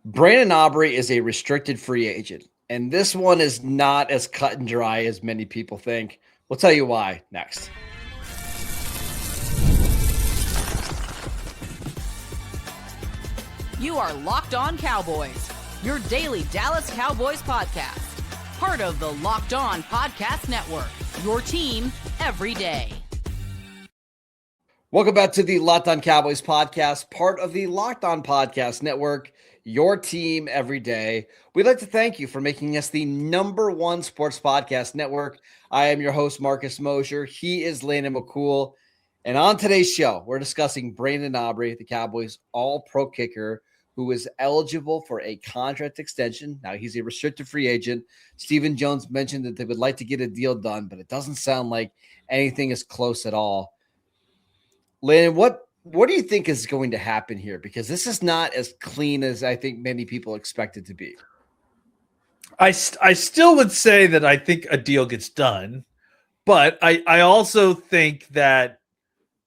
Brandon Aubrey is a restricted free agent, and this one is not as cut and dry as many people think. We'll tell you why next. You are Locked On Cowboys, your daily Dallas Cowboys podcast. Part of the Locked On Podcast Network, your team every day. Welcome back to the Locked On Cowboys podcast, part of the Locked On Podcast Network, your team every day. We'd like to thank you for making us the #1 sports podcast network. I am your host, Marcus Mosher. He is Landon McCool. And on today's show, we're discussing Brandon Aubrey, the Cowboys all-pro kicker, who is eligible for a contract extension. Now, he's a restricted free agent. Stephen Jones mentioned that they would like to get a deal done, but it doesn't sound like anything is close at all. Landon, what do you think is going to happen here? Because this is not as clean as I think many people expect it to be. I still would say that I think a deal gets done, but I also think that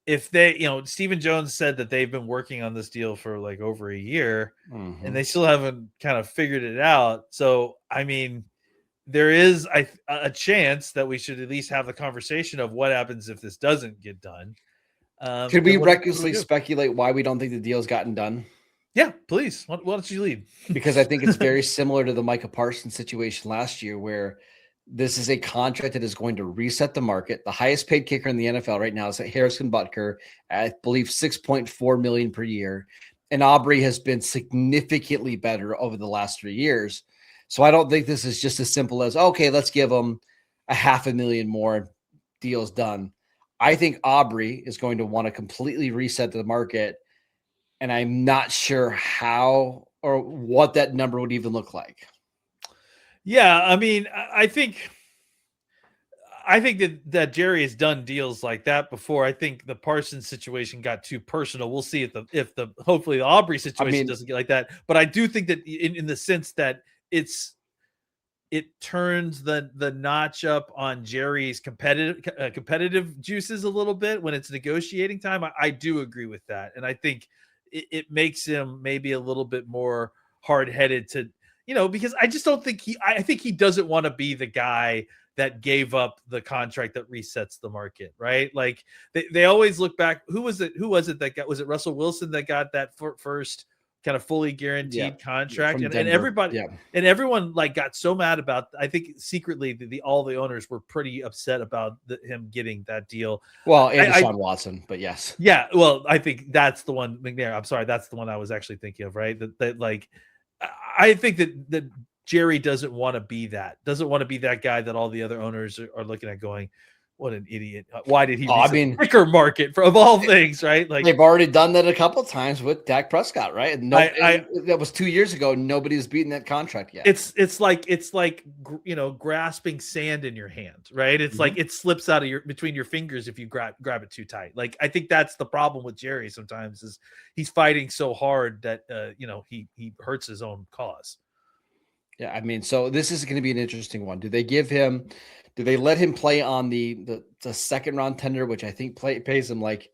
if they, Stephen Jones said that they've been working on this deal for like over a year and they still haven't kind of figured it out. So, I mean, there is a chance that we should at least have the conversation of what happens if this doesn't get done. Could we recklessly speculate why we don't think the deal's gotten done? Yeah, please. Why don't you lead? Because I think it's very similar to the Micah Parsons situation last year, where this is a contract that is going to reset the market. The highest paid kicker in the NFL right now is Harrison Butker, I believe $6.4 million per year. And Aubrey has been significantly better over the last 3 years. So I don't think this is just as simple as, okay, let's give him $500,000 more, deals done. I think Aubrey is going to want to completely reset the market, and I'm not sure how or what that number would even look like. Yeah, I mean, I think that Jerry has done deals like that before. I think the Parsons situation got too personal. We'll see if the hopefully the Aubrey situation doesn't get like that. But I do think that in the sense that it turns the notch up on Jerry's competitive juices a little bit when it's negotiating time. I do agree with that. And I think it makes him maybe a little bit more hard-headed to, because I just don't think I think he doesn't want to be the guy that gave up the contract that resets the market, right? Like they always look back. Who was it that got, was it Russell Wilson that got that first kind of fully guaranteed contract, and everybody and everyone like got so mad about. I think secretly all the owners were pretty upset about him getting that deal. Well, and Deshaun Watson, but yes, yeah. Well, I think that's the one. McNair, I'm sorry, that's the one I was actually thinking of. Right, that like I think that Jerry doesn't want to be that guy that all the other owners are looking at going, what an idiot. Why did he the kicker market of all things, right? Like they've already done that a couple of times with Dak Prescott, right? And that was 2 years ago. Nobody's beaten that contract yet. It's like grasping sand in your hand, right? It's like it slips out of between your fingers if you grab it too tight. Like I think that's the problem with Jerry sometimes is he's fighting so hard that he hurts his own cause. Yeah, I mean, so this is going to be an interesting one. Do they let him play on the second round tender, which I think pays him like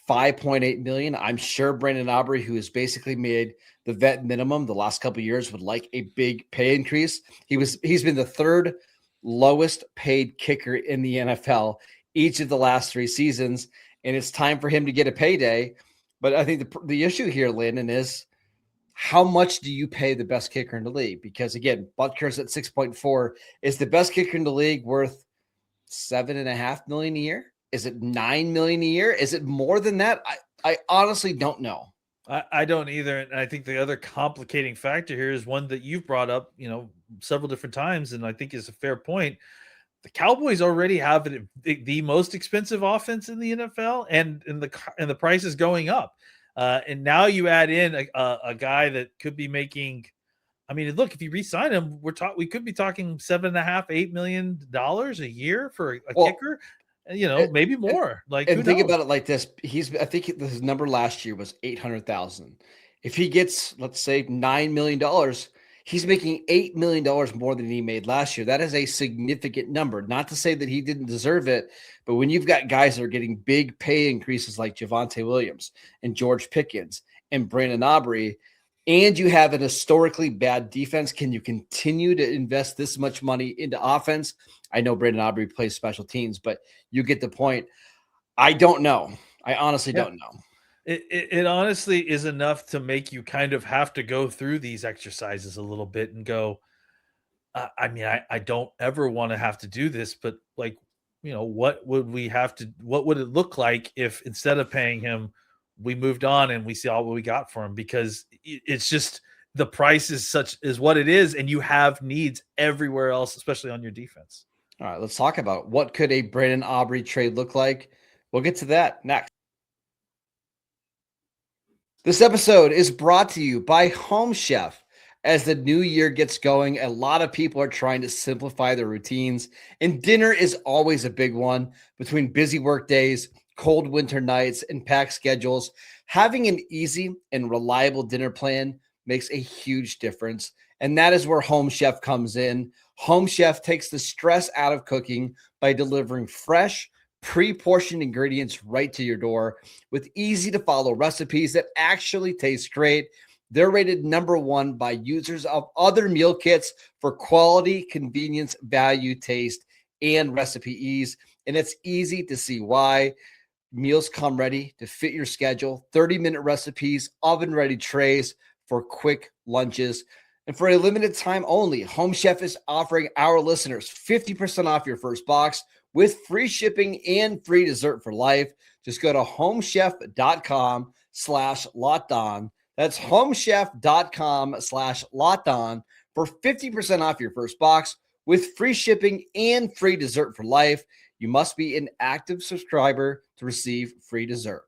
$5.8 million? I'm sure Brandon Aubrey, who has basically made the vet minimum the last couple of years, would like a big pay increase. He's been the third lowest paid kicker in the NFL each of the last 3 seasons, and it's time for him to get a payday. But I think the issue here, Landon, is how much do you pay the best kicker in the league? Because again, Butker's at 6.4. Is the best kicker in the league worth $7.5 million a year? Is it $9 million a year? Is it more than that? I honestly don't know. I don't either. And I think the other complicating factor here is one that you've brought up, several different times, and I think is a fair point. The Cowboys already have the most expensive offense in the NFL, and the price is going up. And now you add in a guy that could be making. I mean, look, if you re-sign him, we could be talking $7.5-8 million a year for a kicker. Maybe more. Think about it like this: I think his number last year was $800,000. If he gets, let's say, $9 million, he's making $8 million more than he made last year. That is a significant number. Not to say that he didn't deserve it, but when you've got guys that are getting big pay increases like Javonte Williams and George Pickens and Brandon Aubrey, and you have an historically bad defense, can you continue to invest this much money into offense? I know Brandon Aubrey plays special teams, but you get the point. I don't know. I honestly don't know. It honestly is enough to make you kind of have to go through these exercises a little bit and go, I mean, I don't ever want to have to do this, but like, what would it look like if instead of paying him, we moved on and we see all what we got for him? Because it's just the price is what it is, and you have needs everywhere else, especially on your defense. All right, let's talk about what could a Brandon Aubrey trade look like. We'll get to that next. This episode is brought to you by Home Chef. As the new year gets going, a lot of people are trying to simplify their routines, and dinner is always a big one. Between busy work days, cold winter nights, and packed schedules, having an easy and reliable dinner plan makes a huge difference, and that is where Home Chef comes in. Home Chef takes the stress out of cooking by delivering fresh, pre-portioned ingredients right to your door with easy-to-follow recipes that actually taste great. They're rated #1 by users of other meal kits for quality, convenience, value, taste, and recipe ease. And it's easy to see why. Meals come ready to fit your schedule, 30-minute recipes, oven-ready trays for quick lunches. And for a limited time only, Home Chef is offering our listeners 50% off your first box with free shipping and free dessert for life. Just go to homechef.com/lockdown. That's homechef.com/lockdown for 50% off your first box with free shipping and free dessert for life. You must be an active subscriber to receive free dessert.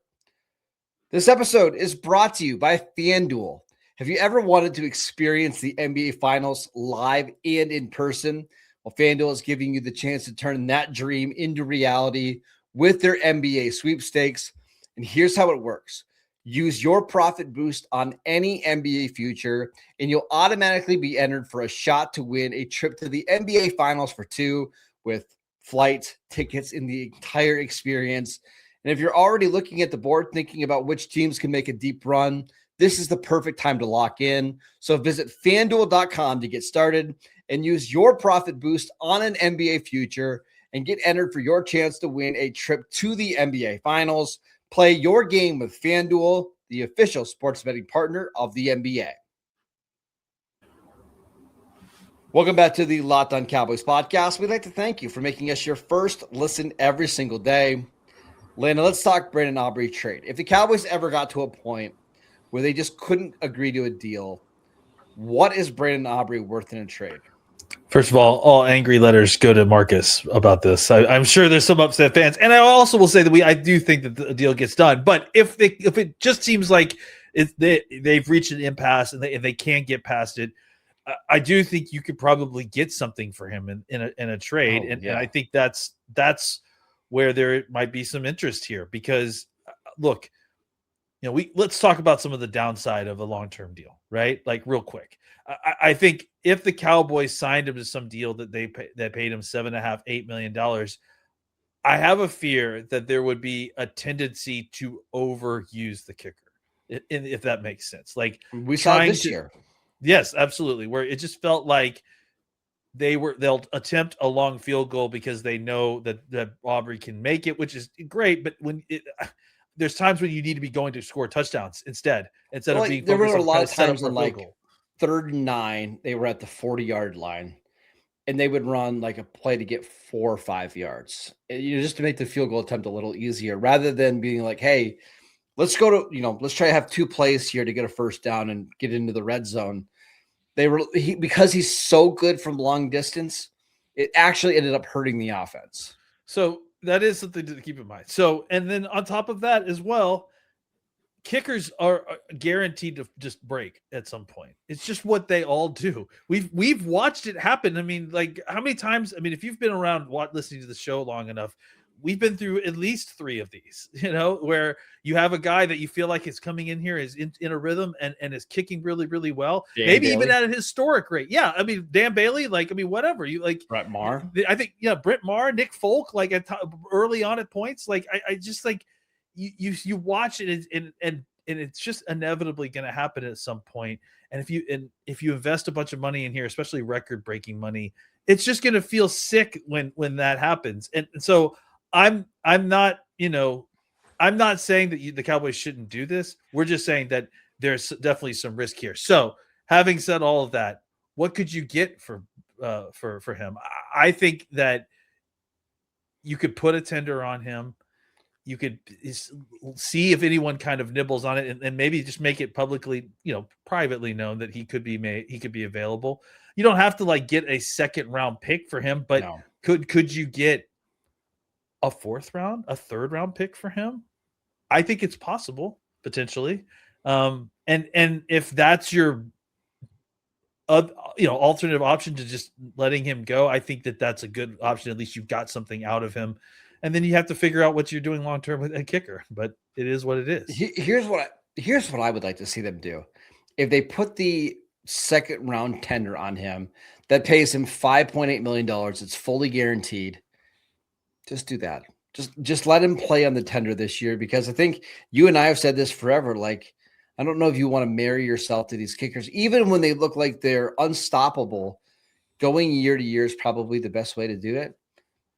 This episode is brought to you by FanDuel. Have you ever wanted to experience the NBA Finals live and in person? Well, FanDuel is giving you the chance to turn that dream into reality with their NBA sweepstakes. And here's how it works. Use your profit boost on any NBA future, and you'll automatically be entered for a shot to win a trip to the NBA Finals for two with flights, tickets, in the entire experience. And if you're already looking at the board, thinking about which teams can make a deep run, this is the perfect time to lock in. So visit FanDuel.com to get started and use your profit boost on an NBA future and get entered for your chance to win a trip to the NBA Finals. Play your game with FanDuel, the official sports betting partner of the NBA. Welcome back to the Locked On Cowboys podcast. We'd like to thank you for making us your first listen every single day. Landon, let's talk Brandon Aubrey trade. If the Cowboys ever got to a point where they just couldn't agree to a deal, what is Brandon Aubrey worth in a trade? First of all angry letters go to Marcus about this. I'm sure there's some upset fans, and I also will say that I do think that the deal gets done. But if it just seems like they've reached an impasse and they can't get past it, I do think you could probably get something for him in a trade, and I think that's where there might be some interest here because look, let's talk about some of the downside of a long-term deal, right? Like real quick. I think if the Cowboys signed him to some deal that paid him $7.5–8 million, I have a fear that there would be a tendency to overuse the kicker, if that makes sense. Like we saw this year. Yes, absolutely. Where it just felt like they'll attempt a long field goal because they know that Aubrey can make it, which is great. But there's times when you need to be going to score touchdowns instead of being there were focused a on lot of times on like 3rd and 9, they were at the 40-yard line, and they would run like a play to get 4 or 5 yards, just to make the field goal attempt a little easier, rather than being like, hey, let's go to let's try to have 2 plays here to get a first down and get into the red zone. Because he's so good from long distance, it actually ended up hurting the offense. So that is something to keep in mind. So, and then on top of that as well, kickers are guaranteed to just break at some point. It's just what they all do. We've watched it happen. I mean, like how many times? I mean, if you've been around listening to the show long enough, we've been through at least 3 of these, where you have a guy that you feel like is coming in here is in a rhythm and is kicking really, really well. Maybe even at a historic rate. Yeah. I mean, Dan Bailey, whatever you like. Brett Maher. I think, Brett Maher, Nick Folk, early on at points. Like, I just like you watch it and and it's just inevitably going to happen at some point. And if you invest a bunch of money in here, especially record-breaking money, it's just going to feel sick when that happens. And so I'm not, I'm not saying that the Cowboys shouldn't do this. We're just saying that there's definitely some risk here. So having said all of that, what could you get for him? I think that you could put a tender on him. You could see if anyone kind of nibbles on it, and maybe just make it publicly, privately known that he could be available. You don't have to like get a second round pick for him, but No. could you get a fourth round, a third round pick for him? I think it's possible potentially. And if that's your alternative option to just letting him go, I think that's a good option. At least you've got something out of him. And then you have to figure out what you're doing long term with a kicker, but it is what it is. Here's what I would like to see them do. If they put the second round tender on him that pays him $5.8 million, it's fully guaranteed. Just do that. Just let him play on the tender this year, because I think you and I have said this forever. Like, I don't know if you want to marry yourself to these kickers, even when they look like they're unstoppable. Going year to year is probably the best way to do it.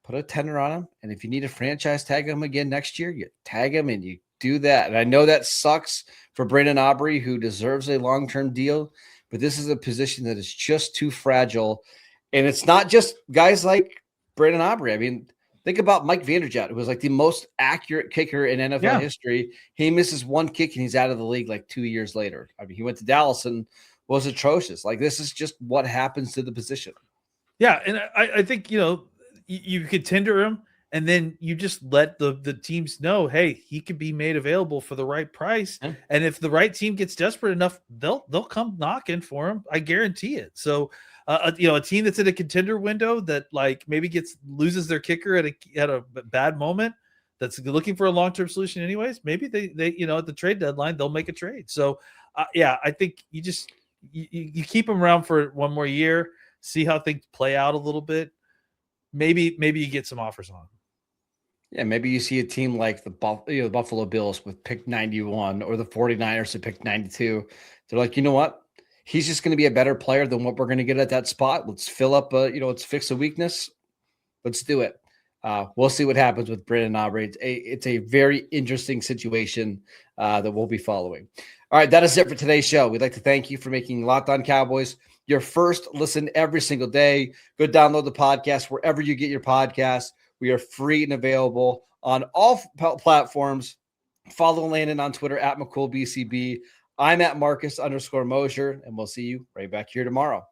Put a tender on him, and if you need to franchise tag him again next year, you tag him and you do that. And I know that sucks for Brandon Aubrey, who deserves a long-term deal, but this is a position that is just too fragile. And it's not just guys like Brandon Aubrey. I mean, think about Mike Vanderjagt, who was like the most accurate kicker in NFL history. He misses one kick and he's out of the league like 2 years later. I mean, he went to Dallas and was atrocious. Like, this is just what happens to the position. Yeah, and I think, you could tender him, and then you just let the teams know, hey, he could be made available for the right price. Yeah. And if the right team gets desperate enough, they'll come knocking for him. I guarantee it. So, a team that's in a contender window that like maybe loses their kicker at a bad moment, that's looking for a long-term solution anyways, maybe they at the trade deadline, they'll make a trade. So, I think you just you keep him around for one more year, see how things play out a little bit. Maybe you get some offers on. Yeah, maybe you see a team like the Buffalo Bills with pick 91, or the 49ers at pick 92. They're like, you know what? He's just going to be a better player than what we're going to get at that spot. Let's fill up, let's fix a weakness. Let's do it. We'll see what happens with Brandon Aubrey. It's a very interesting situation that we'll be following. All right, that is it for today's show. We'd like to thank you for making Locked On Cowboys your first listen every single day. Go download the podcast wherever you get your podcasts. We are free and available on all platforms. Follow Landon on Twitter at McCoolBCB. I'm at Marcus _Mosher, and we'll see you right back here tomorrow.